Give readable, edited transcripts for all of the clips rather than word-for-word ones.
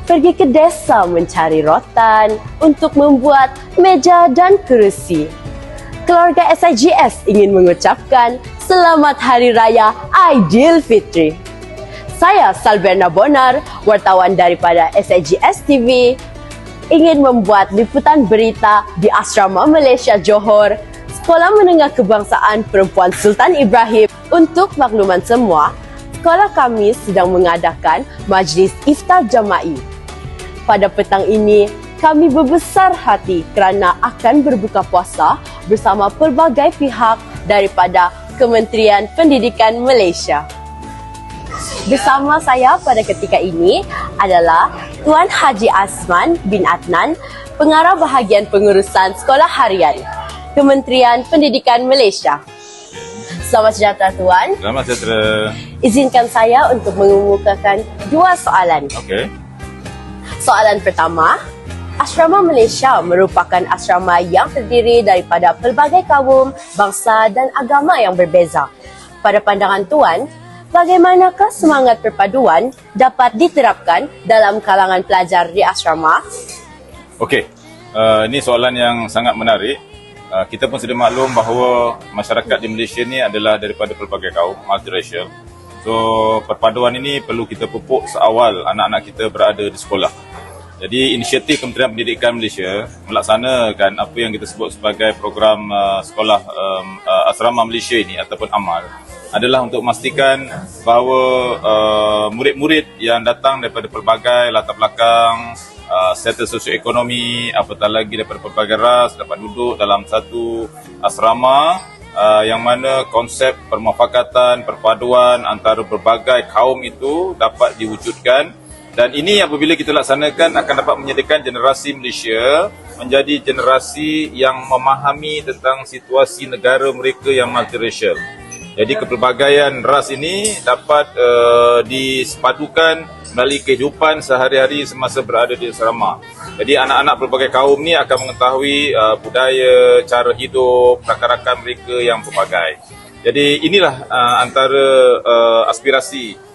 Pergi ke desa mencari rotan untuk membuat meja dan kerusi. Keluarga SIGS ingin mengucapkan Selamat Hari Raya Aidilfitri. Saya Salverna Bonar, wartawan daripada SIGS TV, ingin membuat liputan berita di Asrama Malaysia Johor, Sekolah Menengah Kebangsaan Perempuan Sultan Ibrahim. Untuk makluman semua, sekolah kami sedang mengadakan majlis iftar jama'i. Pada petang ini, kami berbesar hati kerana akan berbuka puasa bersama pelbagai pihak daripada Kementerian Pendidikan Malaysia. Bersama saya pada ketika ini adalah Tuan Haji Azman bin Adnan, Pengarah Bahagian Pengurusan Sekolah Harian, Kementerian Pendidikan Malaysia. Selamat sejahtera Tuan. Selamat sejahtera. Izinkan saya untuk mengemukakan dua soalan. Okey. Soalan pertama, Asrama Malaysia merupakan asrama yang terdiri daripada pelbagai kaum, bangsa dan agama yang berbeza. Pada pandangan Tuan, bagaimanakah semangat perpaduan dapat diterapkan dalam kalangan pelajar di asrama? Okey, ini soalan yang sangat menarik. Kita pun sudah maklum bahawa masyarakat di Malaysia ni adalah daripada pelbagai kaum, multiracial. So, perpaduan ini perlu kita pupuk seawal anak-anak kita berada di sekolah. Jadi, inisiatif Kementerian Pendidikan Malaysia melaksanakan apa yang kita sebut sebagai program sekolah asrama Malaysia ini ataupun AMAL adalah untuk memastikan bahawa murid-murid yang datang daripada pelbagai latar belakang, status sosioekonomi, apatah lagi daripada pelbagai ras dapat duduk dalam satu asrama yang mana konsep permufakatan, perpaduan antara berbagai kaum itu dapat diwujudkan. Dan ini apabila kita laksanakan akan dapat menyediakan generasi Malaysia menjadi generasi yang memahami tentang situasi negara mereka yang multiracial. Jadi kepelbagaian ras ini dapat disepadukan melalui kehidupan sehari-hari semasa berada di asrama. Jadi anak-anak pelbagai kaum ni akan mengetahui budaya, cara hidup, rakan-rakan mereka yang pelbagai. Jadi inilah antara aspirasi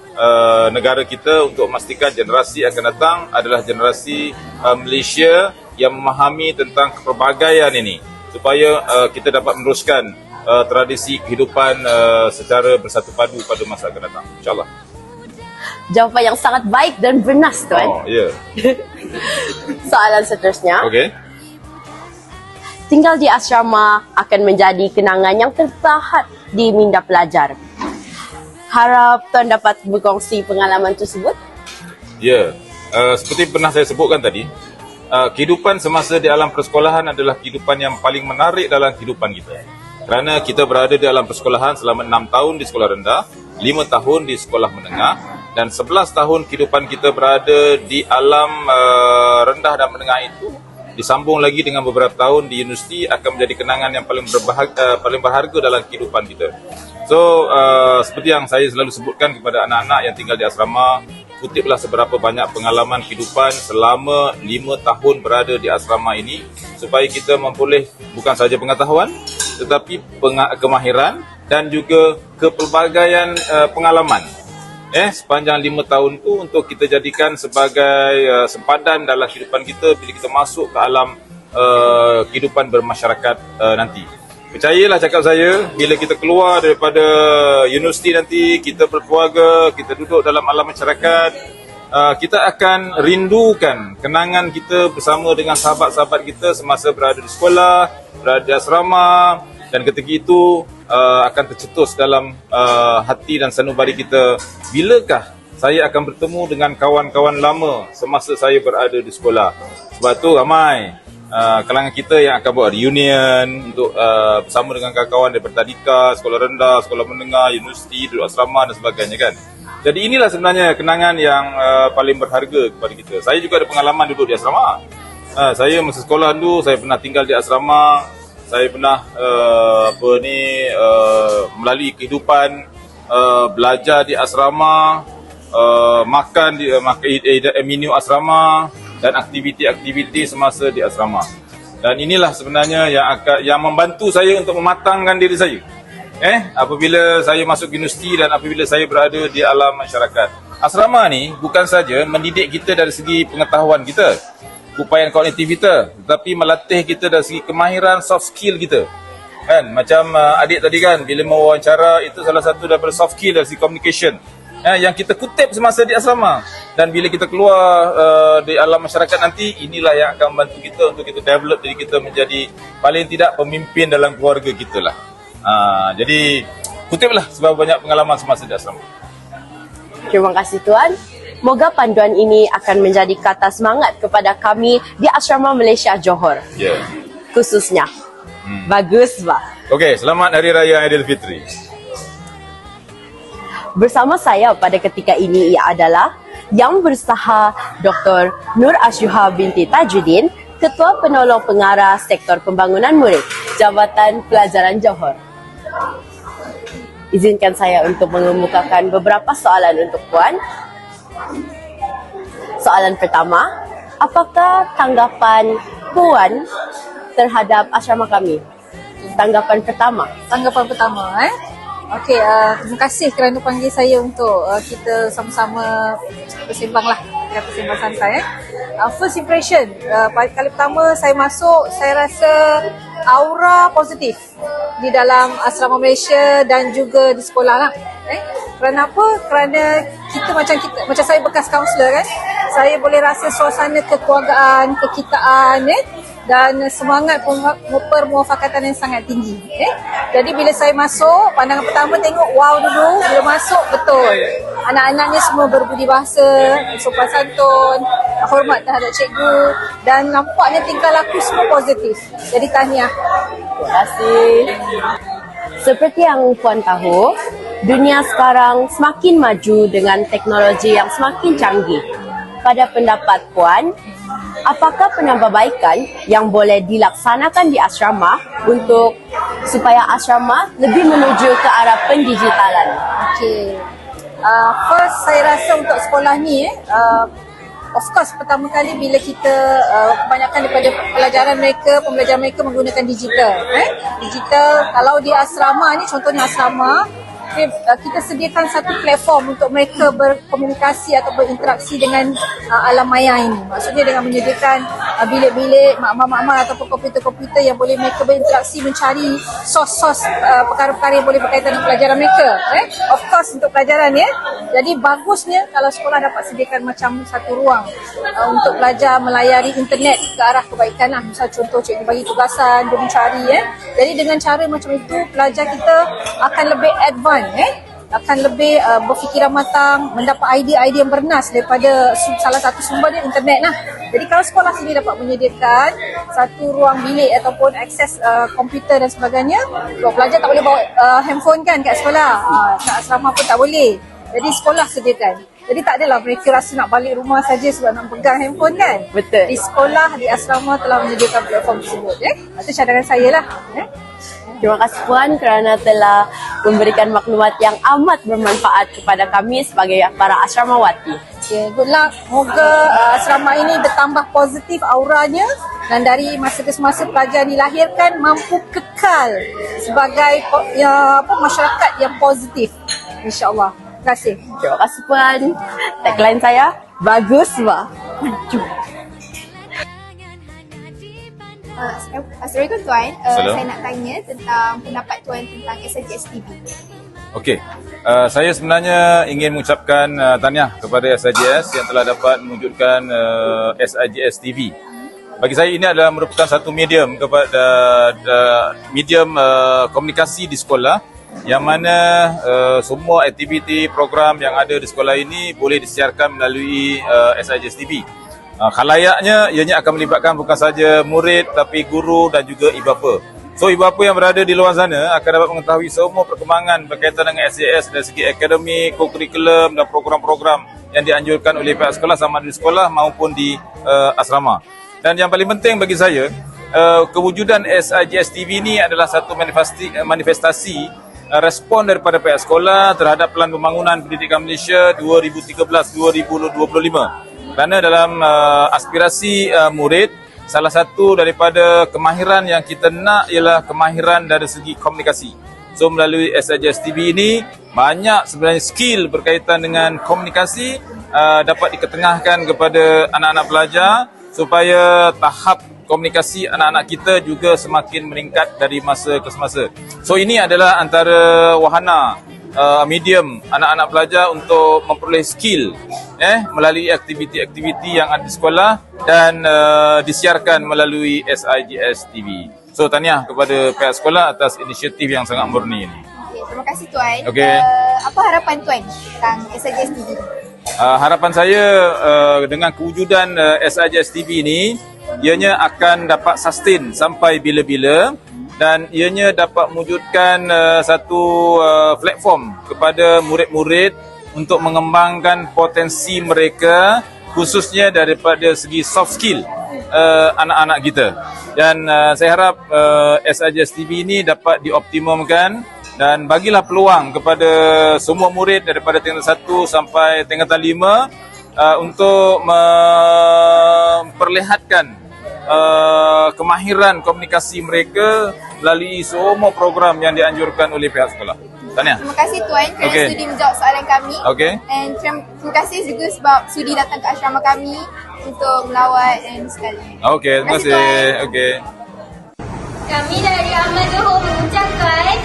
negara kita untuk memastikan generasi akan datang adalah generasi Malaysia yang memahami tentang kepelbagaian ini supaya kita dapat meneruskan tradisi kehidupan secara bersatu padu pada masa akan datang, insyaAllah. Jawapan yang sangat baik dan bernas, Tuan. Oh, ya. Yeah. Soalan seterusnya. Okey. Tinggal di asrama akan menjadi kenangan yang terpahat di minda pelajar. Harap Tuan dapat berkongsi pengalaman tersebut. Ya, seperti pernah saya sebutkan tadi, kehidupan semasa di alam persekolahan adalah kehidupan yang paling menarik dalam kehidupan kita. Kerana kita berada di alam persekolahan selama 6 tahun di sekolah rendah, 5 tahun di sekolah menengah dan 11 tahun kehidupan kita berada di alam rendah dan menengah itu disambung lagi dengan beberapa tahun di universiti akan menjadi kenangan yang paling berharga dalam kehidupan kita. So, seperti yang saya selalu sebutkan kepada anak-anak yang tinggal di asrama, kutiplah seberapa banyak pengalaman kehidupan selama 5 tahun berada di asrama ini supaya kita memperoleh bukan sahaja pengetahuan tetapi kemahiran dan juga kepelbagaian pengalaman. Sepanjang 5 tahun tu untuk kita jadikan sebagai sempadan dalam kehidupan kita bila kita masuk ke alam kehidupan bermasyarakat nanti. Percayalah cakap saya, bila kita keluar daripada universiti nanti, kita berkeluarga, kita duduk dalam alam masyarakat, kita akan rindukan kenangan kita bersama dengan sahabat-sahabat kita semasa berada di sekolah, berada di asrama, dan ketika itu akan tercetus dalam hati dan sanubari kita, bilakah saya akan bertemu dengan kawan-kawan lama semasa saya berada di sekolah. Sebab tu ramai kalangan kita yang akan buat reunion untuk bersama dengan kawan-kawan daripada tadika, sekolah rendah, sekolah menengah, universiti, duduk asrama dan sebagainya kan. Jadi inilah sebenarnya kenangan yang paling berharga kepada kita. Saya juga ada pengalaman duduk di asrama. Saya masa sekolah dulu saya pernah tinggal di asrama. Saya pernah melalui kehidupan belajar di asrama, makan di menu asrama dan aktiviti-aktiviti semasa di asrama. Dan inilah sebenarnya yang membantu saya untuk mematangkan diri saya. Apabila saya masuk universiti dan apabila saya berada di alam masyarakat. Asrama ni bukan saja mendidik kita dari segi pengetahuan kita, upayaan kognitif kita, tetapi melatih kita dari segi kemahiran soft skill kita. Kan macam adik tadi kan bila mewawancara itu salah satu daripada soft skill dari segi communication. Yang kita kutip semasa di asrama, dan bila kita keluar di alam masyarakat nanti, inilah yang akan membantu kita untuk kita develop diri kita menjadi paling tidak pemimpin dalam keluarga kita lah. Jadi kutiplah sebab banyak pengalaman semasa di asrama. Terima kasih Tuan. Moga panduan ini akan menjadi kata semangat kepada kami di Asrama Malaysia Johor. Ya. Khususnya. Bagus, Pak. Okey, selamat Hari Raya Aidilfitri. Bersama saya pada ketika ini ia adalah Yang Bersaha Dr. Nur Asyuha binti Tajuddin, Ketua Penolong Pengarah Sektor Pembangunan Murid, Jabatan Pelajaran Johor. Izinkan saya untuk mengemukakan beberapa soalan untuk Puan. Soalan pertama, apakah tanggapan Puan terhadap asrama kami? Tanggapan pertama. Okey, terima kasih kerana panggil saya untuk kita sama-sama bersembanglah dengan persembahan saya. First impression, kali pertama saya masuk, saya rasa aura positif di dalam asrama Malaysia dan juga di sekolah lah. Kerana apa? Kerana kita macam saya bekas kaunselor kan. Saya boleh rasa suasana kekeluargaan, kekitaan dan semangat permuafakatan yang sangat tinggi. Jadi bila saya masuk, pandangan pertama tengok wow dulu, bila masuk betul. Anak-anaknya semua berbudi bahasa, sopan santun, hormat terhadap cikgu dan nampaknya tingkah laku semua positif. Jadi tahniah. Terima kasih. Seperti yang Puan tahu, dunia sekarang semakin maju dengan teknologi yang semakin canggih. Pada pendapat Puan, apakah penambahbaikan yang boleh dilaksanakan di asrama untuk supaya asrama lebih menuju ke arah pendigitalan? Okay. First, saya rasa untuk sekolah ni, of course pertama kali bila kita kebanyakan daripada pembelajaran mereka menggunakan digital. Digital, kalau di asrama ni, contohnya asrama, kita sediakan satu platform untuk mereka berkomunikasi atau berinteraksi dengan alam maya ini. Maksudnya dengan menyediakan bilik-bilik, makmal-makmal ataupun komputer-komputer yang boleh mereka berinteraksi mencari sos-sos perkara-perkara yang boleh berkaitan dengan pelajaran mereka. Of course untuk pelajaran Jadi bagusnya kalau sekolah dapat sediakan macam satu ruang untuk pelajar melayari internet ke arah kebaikan lah. Misal contoh cikgu bagi tugasan, dia mencari Jadi dengan cara macam itu pelajar kita akan lebih advance, akan lebih berfikiran matang, mendapat idea-idea yang bernas daripada salah satu sumbernya internet lah. Jadi kalau sekolah sendiri dapat menyediakan satu ruang bilik ataupun akses komputer dan sebagainya, pelajar tak boleh bawa handphone kan kat sekolah, kat asrama pun tak boleh. Jadi sekolah sediakan. Jadi tak adalah mereka rasa nak balik rumah saja sebab nak pegang handphone kan. Betul. Di sekolah, di asrama telah menyediakan platform tersebut. Itu cadangan saya lah. Terima kasih Puan kerana telah memberikan maklumat yang amat bermanfaat kepada kami sebagai para asramawati. Okay, good luck. Moga asrama ini bertambah positif auranya dan dari masa ke semasa pelajar dilahirkan mampu kekal sebagai masyarakat yang positif. InsyaAllah. Terima kasih. Terima kasih Puan. Tagline saya, bagus Wah. Maju. Assalamualaikum Tuan, Assalamualaikum. saya nak tanya tentang pendapat Tuan tentang SIGS TV. Okey, saya sebenarnya ingin mengucapkan tahniah kepada SIGS yang telah dapat mewujudkan SIGS TV. Bagi saya ini adalah merupakan satu medium kepada medium komunikasi di sekolah yang mana semua aktiviti program yang ada di sekolah ini boleh disiarkan melalui SIGS TV. Khalayaknya ianya akan melibatkan bukan saja murid tapi guru dan juga ibu bapa. So ibu bapa yang berada di luar sana akan dapat mengetahui semua perkembangan berkaitan dengan SJS dari segi akademik, kurikulum dan program-program yang dianjurkan oleh pihak sekolah sama di sekolah maupun di asrama. Dan yang paling penting bagi saya, kewujudan SIGS TV ini adalah satu manifestasi respon daripada pihak sekolah terhadap Pelan Pembangunan Pendidikan Malaysia 2013-2025. Kerana dalam aspirasi murid, salah satu daripada kemahiran yang kita nak ialah kemahiran dari segi komunikasi. So melalui SIGS TV ini, banyak sebenarnya skill berkaitan dengan komunikasi dapat diketengahkan kepada anak-anak pelajar supaya tahap komunikasi anak-anak kita juga semakin meningkat dari masa ke semasa. So ini adalah antara wahana medium anak-anak pelajar untuk memperoleh skill melalui aktiviti-aktiviti yang ada di sekolah dan disiarkan melalui SIGS TV. So tahniah kepada pihak sekolah atas inisiatif yang sangat murni ini. Okay, terima kasih Tuan. Okey. Apa harapan Tuan tentang SIGS TV? Harapan saya dengan kewujudan SIGS TV ini, ianya akan dapat sustain sampai bila-bila dan ianya dapat mewujudkan satu platform kepada murid-murid untuk mengembangkan potensi mereka khususnya daripada segi soft skill anak-anak kita. Dan saya harap SIGS TV ini dapat dioptimumkan dan bagilah peluang kepada semua murid daripada tingkatan 1 sampai tingkatan 5 untuk memperlihatkan kemahiran komunikasi mereka melalui semua program yang dianjurkan oleh pihak sekolah. Tahniah. Terima kasih Tuan kerana Okey. sudi menjawab soalan kami. Okey. And terima kasih juga sebab sudi datang ke asrama kami untuk melawat dan sekali. Okey, terima kasih. Tuan. Okey. Kami dari Ahmad Johor mengucapkan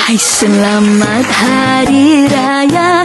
Hai selamat hari raya